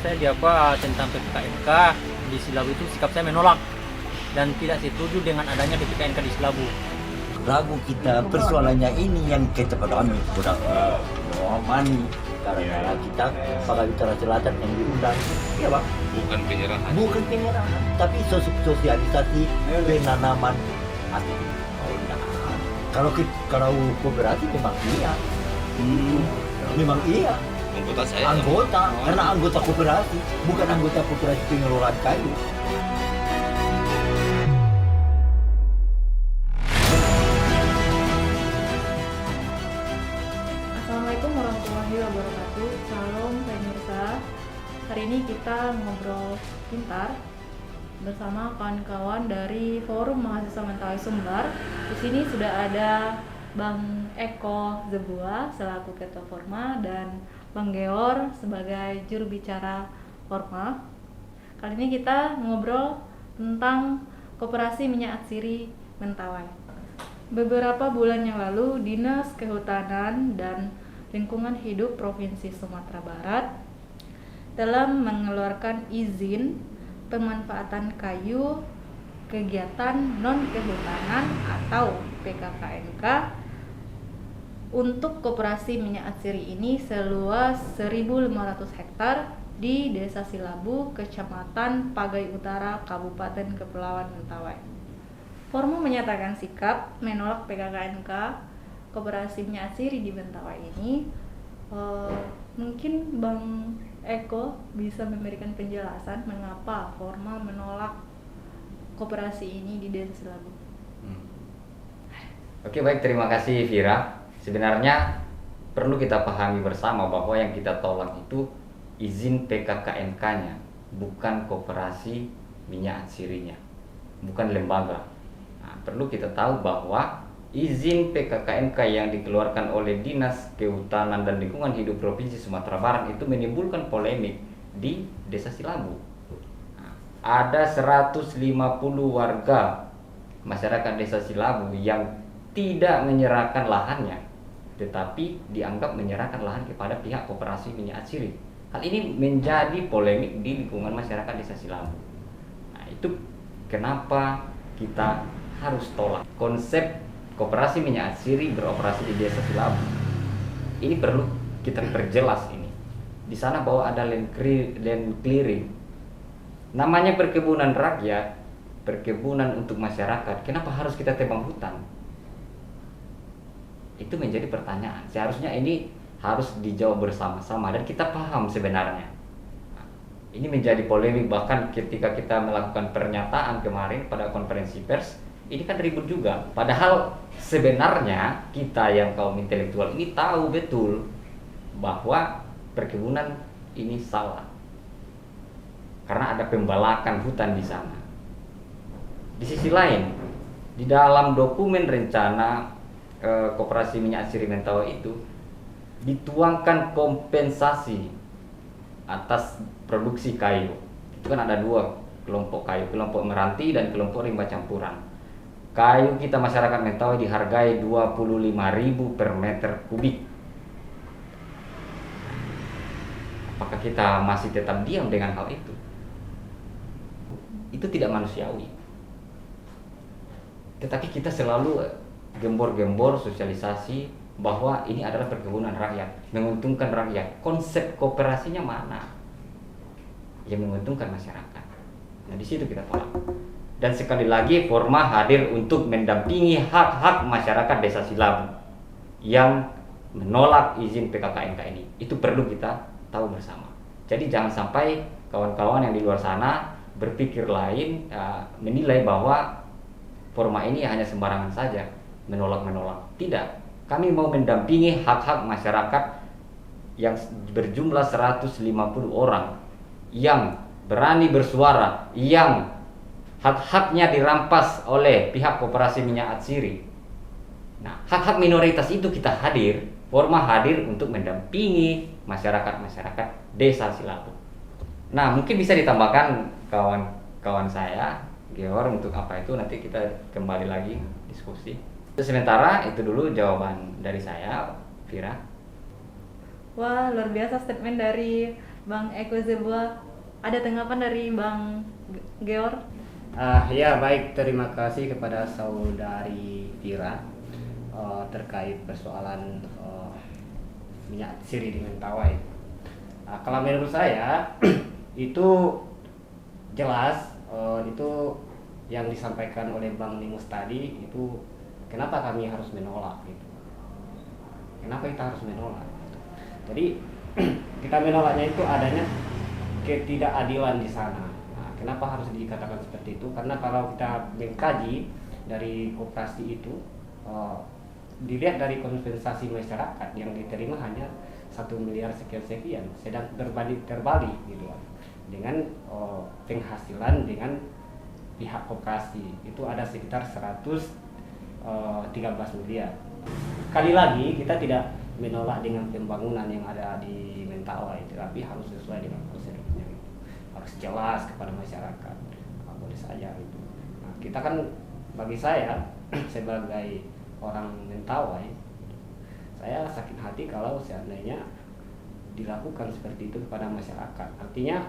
saya di apa tentang PPKNK di Silabu itu sikap saya menolak dan tidak setuju dengan adanya PPKNK di Silabu. Ragu kita persoalannya ini yang kita pahami kurang mani karena kita pada Utara Selatan yang diundang, ya Pak. Bukan penyerahan. Bukan penyerahan, tapi sosialisasi penanaman hati. Kalau kooperasi memang iya, memang iya. Anggota saya. Karena anggota kooperasi, bukan anggota kooperasi pengelolaan kayu. Assalamualaikum warahmatullahi wabarakatuh. Salam pemirsa. Hari ini kita ngobrol pintar bersama kawan-kawan dari Forum Mahasiswa Mentawai Sumbar. Di sini sudah ada Bang Eko Zebua selaku Ketua Forma dan Bang Geor sebagai juru bicara Forma. Kali ini kita ngobrol tentang Koperasi Minyak Atsiri Mentawai. Beberapa bulan yang lalu, Dinas Kehutanan dan Lingkungan Hidup Provinsi Sumatera Barat telah mengeluarkan izin pemanfaatan kayu kegiatan non-kehutanan atau PKKNK untuk Koperasi Minyak Atsiri ini seluas 1.500 hektar di Desa Silabu, Kecamatan Pagai Utara, Kabupaten Kepulauan Mentawai. Forma menyatakan sikap menolak PKKNK Koperasi Minyak Atsiri di Mentawai ini. Mungkin Bang Eko bisa memberikan penjelasan mengapa Forma menolak koperasi ini di Desa Silabu. Oke, baik, terima kasih Vira. Sebenarnya perlu kita pahami bersama bahwa yang kita tolak itu izin PKKNK-nya, bukan koperasi minyak atsirinya, bukan lembaga. Nah, perlu kita tahu bahwa izin PKKNK yang dikeluarkan oleh Dinas Kehutanan dan Lingkungan Hidup Provinsi Sumatera Barat itu menimbulkan polemik di Desa Silabu. Nah, ada 150 warga masyarakat Desa Silabu yang tidak menyerahkan lahannya, tetapi dianggap menyerahkan lahan kepada pihak Koperasi Minyak Atsiri. Hal ini menjadi polemik di lingkungan masyarakat Desa Silabu. Nah, itu kenapa kita harus tolak konsep Koperasi Minyak Atsiri beroperasi di Desa Silabu. Ini perlu kita perjelas ini. Di sana bahwa ada land clearing. Namanya perkebunan rakyat, perkebunan untuk masyarakat. Kenapa harus kita tebang hutan? Itu menjadi pertanyaan. Seharusnya ini harus dijawab bersama-sama dan kita paham sebenarnya. Ini menjadi polemik bahkan ketika kita melakukan pernyataan kemarin pada konferensi pers. Ini kan ribut juga. Padahal sebenarnya kita yang kaum intelektual ini tahu betul bahwa perkebunan ini salah. Karena ada pembalakan hutan di sana. Di sisi lain, di dalam dokumen rencana Koperasi Minyak Atsiri Mentawai itu dituangkan kompensasi atas produksi kayu. Itu kan ada dua kelompok kayu, kelompok meranti dan kelompok rimba campuran. Kayu kita masyarakat Mentawai dihargai 25.000 per meter kubik. Apakah kita masih tetap diam dengan hal itu? Itu tidak manusiawi. Tetapi kita selalu gembor-gembor sosialisasi bahwa ini adalah perkebunan rakyat, menguntungkan rakyat. Konsep kooperasinya mana? Yang menguntungkan masyarakat. Nah, di situ kita tolak. Dan sekali lagi Forma hadir untuk mendampingi hak-hak masyarakat Desa Silabu yang menolak izin PKKNK ini. Itu perlu kita tahu bersama. Jadi jangan sampai kawan-kawan yang di luar sana berpikir lain, menilai bahwa Forma ini hanya sembarangan saja menolak-menolak. Tidak. Kami mau mendampingi hak-hak masyarakat yang berjumlah 150 orang yang berani bersuara, yang hak-haknya dirampas oleh pihak Koperasi Minyak Atsiri. Nah, hak-hak minoritas itu kita hadir, Forma hadir untuk mendampingi masyarakat-masyarakat Desa Silabu. Nah, mungkin bisa ditambahkan kawan-kawan saya, Geor, untuk apa itu nanti kita kembali lagi diskusi. Sementara itu dulu jawaban dari saya, Vira. Wah, luar biasa statement dari Bang Eko Zebua, ada tanggapan dari Bang Geor? Ya baik, terima kasih kepada saudari Tira terkait persoalan minyak siri di Mentawai. Kalau menurut saya itu jelas, itu yang disampaikan oleh Bang Nimus tadi itu kenapa kami harus menolak gitu. Kenapa kita harus menolak? Jadi kita menolaknya itu adanya ketidakadilan di sana. Nah, kenapa harus dikatakan seperti itu? Karena kalau kita mengkaji dari koperasi itu, dilihat dari kompensasi masyarakat yang diterima hanya 1 miliar sekian, sedang terbalik gitu dengan penghasilan dengan pihak koperasi itu ada sekitar 113 miliar. Sekali lagi kita tidak menolak dengan pembangunan yang ada di Mentawai, tetapi harus sesuai dengan prosedurnya gitu. Harus jelas kepada masyarakat. Boleh saja itu. Nah, kita kan bagi saya sebagai orang Mentawai, saya sakit hati kalau seandainya dilakukan seperti itu kepada masyarakat. Artinya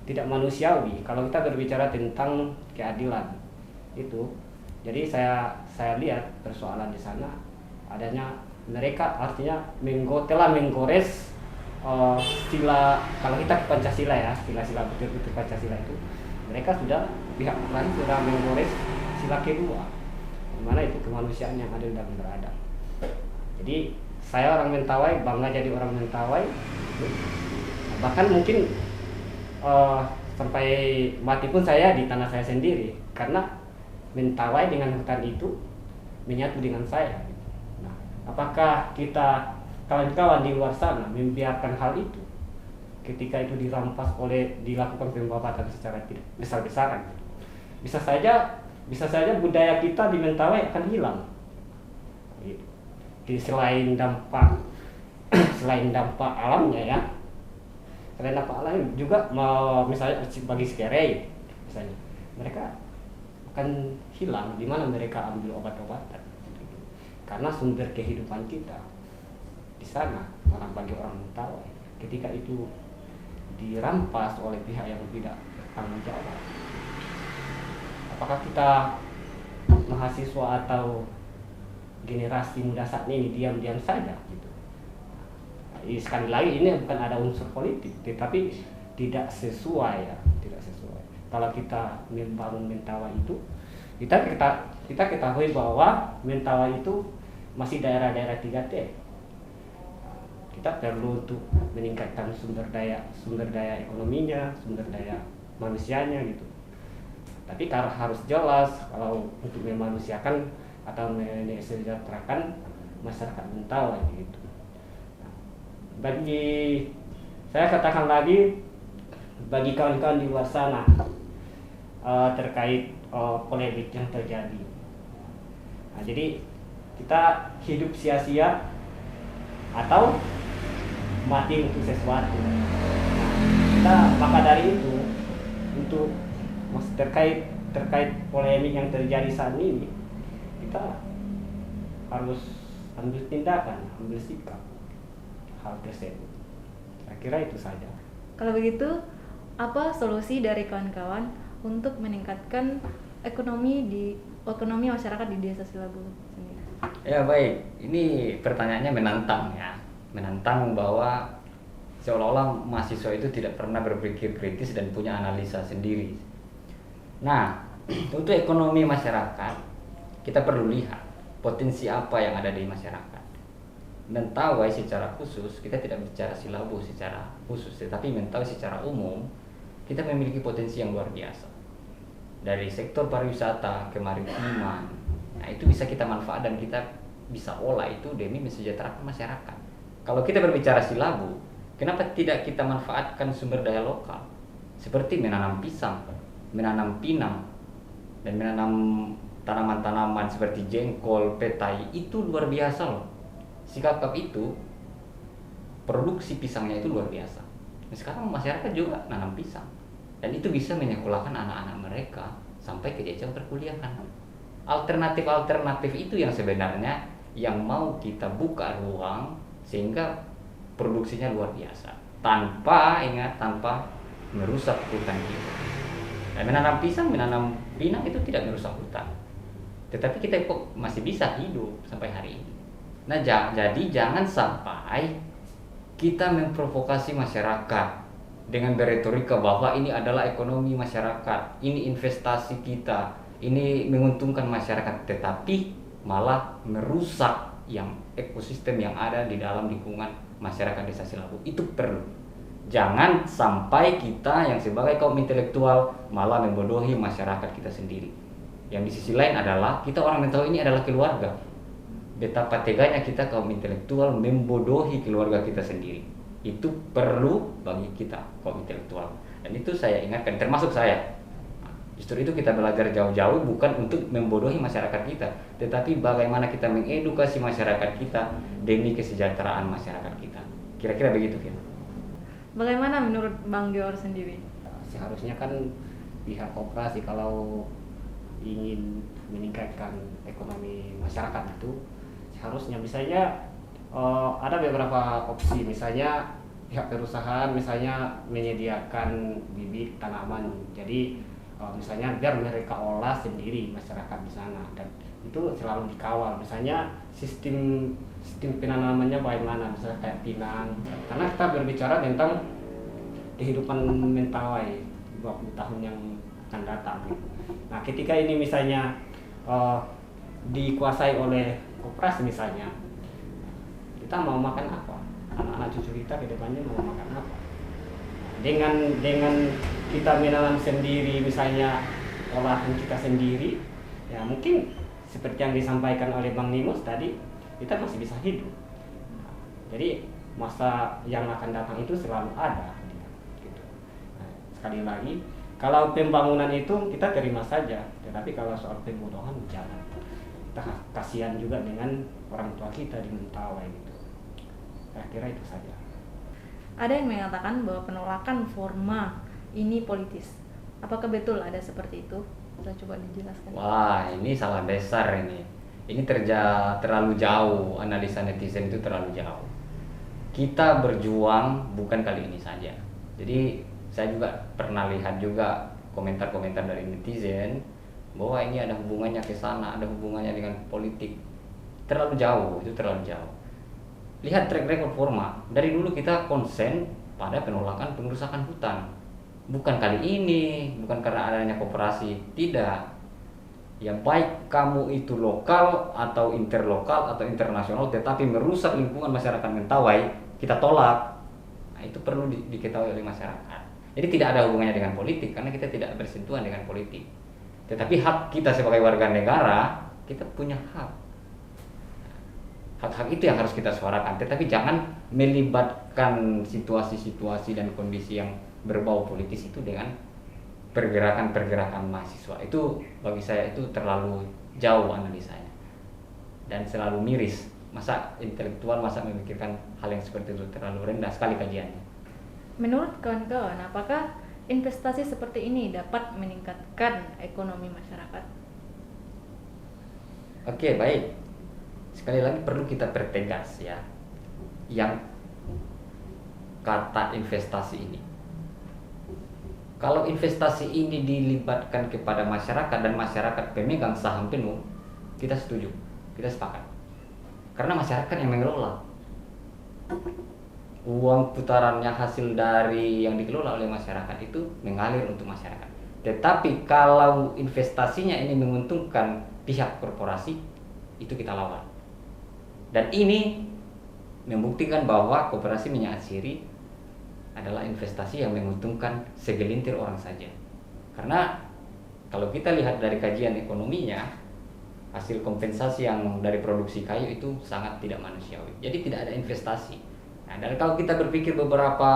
tidak manusiawi kalau kita berbicara tentang keadilan itu. Jadi saya lihat persoalan di sana adanya mereka artinya telah menggores sila, kalau kita ke Pancasila ya, sila betul-betul Pancasila itu mereka sudah pihak lain sudah menggores sila kedua, di mana itu kemanusiaan yang adil dan beradab. Jadi saya orang Mentawai, bangga jadi orang Mentawai, bahkan mungkin sampai mati pun saya di tanah saya sendiri, karena Mentawai dengan hutan itu menyatu dengan saya. Nah, apakah kita kawan-kawan di luar sana membiarkan hal itu ketika itu dirampas dilakukan pembabatan secara tidak besar-besaran? Bisa saja budaya kita di Mentawai akan hilang. Selain dampak alamnya ya, selain dampak alamnya juga misalnya bagi Sekerei misalnya, mereka akan hilang di mana mereka ambil obat-obatan karena sumber kehidupan kita di sana. Bagi orang Mentawai ketika itu dirampas oleh pihak yang tidak bertanggung jawab, apakah kita mahasiswa atau generasi muda saat ini diam-diam saja gitu? Sekali lagi ini bukan ada unsur politik, tetapi tidak sesuai ya, tidak sesuai. Kalau kita membangun Mentawai itu, kita ketahui bahwa Mentawai itu masih daerah-daerah 3T. Kita perlu untuk meningkatkan sumber daya ekonominya, sumber daya manusianya gitu. Tapi kalau harus jelas kalau untuk memanusiakan atau mensejahterakan masyarakat Mentawai gitu. Bagi saya katakan lagi, bagi kawan-kawan di luar sana terkait polemik yang terjadi. Nah, jadi kita hidup sia-sia atau mati untuk sesuatu. Nah, maka dari itu untuk terkait polemik yang terjadi saat ini, kita harus ambil tindakan, ambil sikap hal tersebut. Saya kira itu saja. Kalau begitu, apa solusi dari kawan-kawan untuk meningkatkan ekonomi masyarakat di Desa Silabu sendiri? Ya baik, ini pertanyaannya menantang ya, menantang bahwa seolah-olah mahasiswa itu tidak pernah berpikir kritis dan punya analisa sendiri. Nah, untuk ekonomi masyarakat kita perlu lihat potensi apa yang ada di masyarakat. Mentawai secara khusus, kita tidak bicara Silabu secara khusus, tetapi Mentawai secara umum kita memiliki potensi yang luar biasa. Dari sektor pariwisata, kemaritiman, nah itu bisa kita manfaat dan kita bisa olah itu demi mensejahterakan masyarakat. Kalau kita berbicara Silabu, kenapa tidak kita manfaatkan sumber daya lokal seperti menanam pisang, menanam pinang, dan menanam tanaman-tanaman seperti jengkol, petai, itu luar biasa loh. Sikap itu, produksi pisangnya itu luar biasa. Nah, sekarang masyarakat juga nanam pisang, dan itu bisa menyekolahkan anak-anak mereka sampai ke jenjang perkuliahan. Alternatif itu yang sebenarnya yang mau kita buka ruang sehingga produksinya luar biasa. tanpa merusak hutan kita. Nah, menanam pisang, menanam pinang itu tidak merusak hutan. Tetapi kita kok masih bisa hidup sampai hari ini. Nah, jadi jangan sampai kita memprovokasi masyarakat dengan beretorika bahwa ini adalah ekonomi masyarakat, ini investasi kita, ini menguntungkan masyarakat, tetapi malah merusak yang ekosistem yang ada di dalam lingkungan masyarakat Desa Silabu. Itu perlu. Jangan sampai kita yang sebagai kaum intelektual malah membodohi masyarakat kita sendiri. Yang di sisi lain adalah kita orang Mentawai ini adalah keluarga. Betapa teganya kita kaum intelektual membodohi keluarga kita sendiri. Itu perlu bagi kita kaum intelektual. Dan itu saya ingatkan, termasuk saya. Justru itu kita belajar jauh-jauh bukan untuk membodohi masyarakat kita, tetapi bagaimana kita mengedukasi masyarakat kita demi kesejahteraan masyarakat kita. Kira-kira begitu, Vin. Bagaimana menurut Bang Dior sendiri? Seharusnya kan pihak koperasi kalau ingin meningkatkan ekonomi masyarakat itu seharusnya misalnya ada beberapa opsi, misalnya pihak perusahaan misalnya menyediakan bibit tanaman, jadi misalnya biar mereka olah sendiri masyarakat di sana, dan itu selalu dikawal. Misalnya sistem penanamannya bagaimana, misalnya kayak pinang, karena kita berbicara tentang kehidupan Mentawai 20 tahun yang akan datang. Nah, ketika ini misalnya dikuasai oleh koperasi misalnya, kita mau makan apa? Anak-anak cucu kita ke depannya mau makan apa? Dengan kita menanam sendiri, misalnya olahan kita sendiri, ya mungkin seperti yang disampaikan oleh Bang Nimus tadi, kita masih bisa hidup. Jadi masa yang akan datang itu selalu ada. Gitu. Nah, sekali lagi, kalau pembangunan itu kita terima saja, tetapi kalau soal pembodohan jangan. Kita kasihan juga dengan orang tua kita di Mentawai gitu. Saya kira itu saja. Ada yang mengatakan bahwa penolakan forma ini politis. Apakah betul ada seperti itu? Bisa coba dijelaskan. Wah, ini salah besar ini. Ini terlalu jauh, analisa netizen itu terlalu jauh. Kita berjuang bukan kali ini saja. Jadi saya juga pernah lihat juga komentar-komentar dari netizen bahwa ini ada hubungannya ke sana, ada hubungannya dengan politik. Terlalu jauh, itu terlalu jauh. Lihat track record Forma. Dari dulu kita konsen pada penolakan pengerusakan hutan. Bukan kali ini, bukan karena adanya koperasi, tidak. Ya baik kamu itu lokal atau interlokal atau internasional, tetapi merusak lingkungan masyarakat Mentawai, kita tolak. Nah, itu perlu diketahui oleh masyarakat. Jadi tidak ada hubungannya dengan politik, karena kita tidak bersentuhan dengan politik. Tetapi hak kita sebagai warga negara, kita punya hak. Hak-hak itu yang harus kita suarakan, tetapi jangan melibatkan situasi-situasi dan kondisi yang berbau politis itu dengan pergerakan-pergerakan mahasiswa. Itu bagi saya itu terlalu jauh analisanya dan selalu miris. Masa intelektual memikirkan hal yang seperti itu, terlalu rendah sekali kajiannya. Menurut kawan-kawan, apakah investasi seperti ini dapat meningkatkan ekonomi masyarakat? Oke, baik. Sekali lagi perlu kita pertegas ya, yang kata investasi ini. Kalau investasi ini dilibatkan kepada masyarakat dan masyarakat pemegang saham penuh, kita setuju, kita sepakat. Karena masyarakat yang mengelola. Uang putarannya hasil dari yang dikelola oleh masyarakat itu mengalir untuk masyarakat. Tetapi kalau investasinya ini menguntungkan pihak korporasi, itu kita lawan. Dan ini membuktikan bahwa koperasi minyak siri adalah investasi yang menguntungkan segelintir orang saja. Karena kalau kita lihat dari kajian ekonominya, hasil kompensasi yang dari produksi kayu itu sangat tidak manusiawi. Jadi tidak ada investasi. Nah, dan kalau kita berpikir beberapa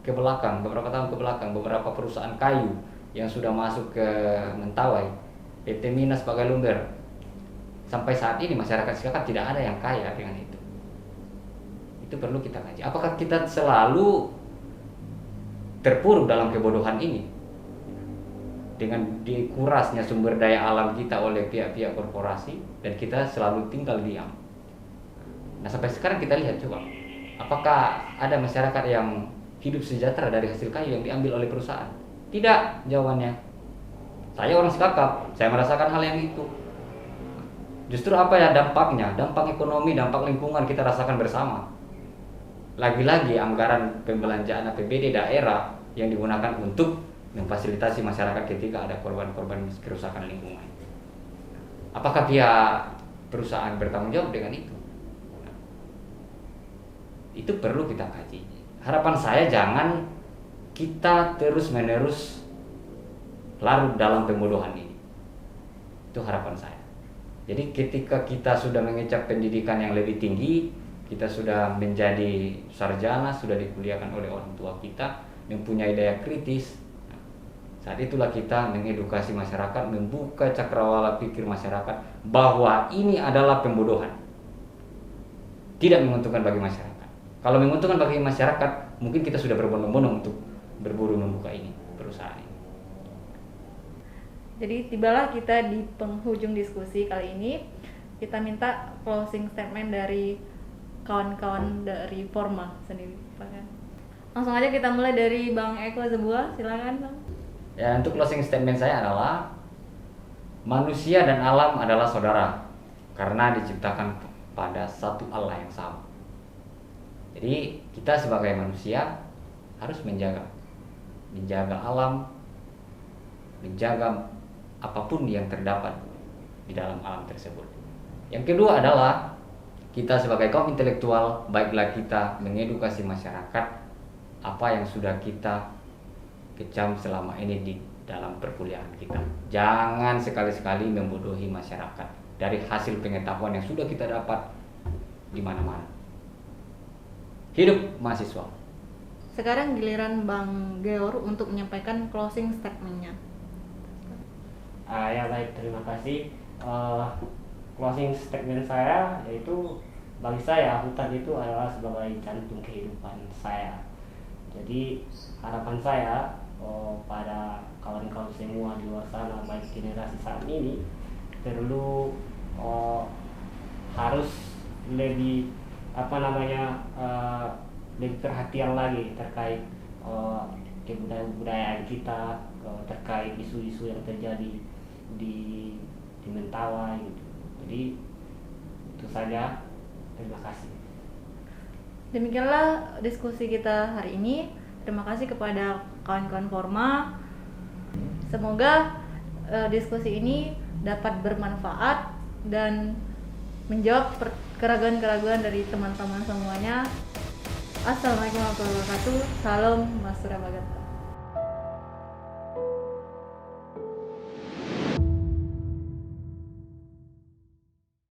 tahun ke belakang, beberapa perusahaan kayu yang sudah masuk ke Mentawai, PT Minas Bagai Lumber, sampai saat ini masyarakat sekarang tidak ada yang kaya dengan itu. Itu perlu kita kaji. Apakah kita selalu terpuruk dalam kebodohan ini dengan dikurasnya sumber daya alam kita oleh pihak-pihak korporasi dan kita selalu tinggal diam? Nah, sampai sekarang kita lihat coba, apakah ada masyarakat yang hidup sejahtera dari hasil kayu yang diambil oleh perusahaan? Tidak, jawabannya. Saya orang Sekakap, saya merasakan hal yang itu. Justru apa ya dampaknya? Dampak ekonomi, dampak lingkungan kita rasakan bersama. Lagi-lagi anggaran pembelanjaan APBD daerah yang digunakan untuk memfasilitasi masyarakat ketika ada korban-korban kerusakan lingkungan. Apakah pihak perusahaan bertanggung jawab dengan itu? Itu perlu kita kaji. Harapan saya jangan kita terus-menerus larut dalam pembodohan ini. Itu harapan saya. Jadi ketika kita sudah mengecap pendidikan yang lebih tinggi, kita sudah menjadi sarjana, sudah dikuliahkan oleh orang tua kita, mempunyai daya kritis, saat itulah kita mengedukasi masyarakat, membuka cakrawala pikir masyarakat bahwa ini adalah pembodohan. Tidak menguntungkan bagi masyarakat. Kalau menguntungkan bagi masyarakat, mungkin kita sudah berbondong-bondong untuk berburu membuka ini, perusahaan ini. Jadi tibalah kita di penghujung diskusi kali ini. Kita minta closing statement dari kawan-kawan dari Forma sendiri, Pak. Langsung aja kita mulai dari Bang Eko Zebua, silakan Bang. Ya, untuk closing statement saya adalah manusia dan alam adalah saudara karena diciptakan pada satu Allah yang sama. Jadi kita sebagai manusia harus menjaga alam, menjaga apapun yang terdapat di dalam alam tersebut. Yang kedua adalah kita sebagai kaum intelektual, baiklah kita mengedukasi masyarakat apa yang sudah kita kecam selama ini di dalam perkuliahan kita. Jangan sekali-sekali membodohi masyarakat dari hasil pengetahuan yang sudah kita dapat di mana-mana. Hidup mahasiswa. Sekarang giliran Bang Geor untuk menyampaikan closing statement-nya. Ya baik, terima kasih. Closing statement saya yaitu bagi saya hutan itu adalah sebagai jantung kehidupan saya. Jadi harapan saya pada kawan-kawan semua di luar sana, baik generasi saat ini, perlu harus lebih lebih perhatian lagi terkait kebudayaan kita, terkait isu-isu yang terjadi di Mentawai gitu. Jadi itu saja, terima kasih. Demikianlah diskusi kita hari ini. Terima kasih kepada kawan-kawan Forma. Semoga diskusi ini dapat bermanfaat dan menjawab keraguan-keraguan dari teman-teman semuanya. Assalamualaikum warahmatullahi wabarakatuh. Salam Mas Surabaya.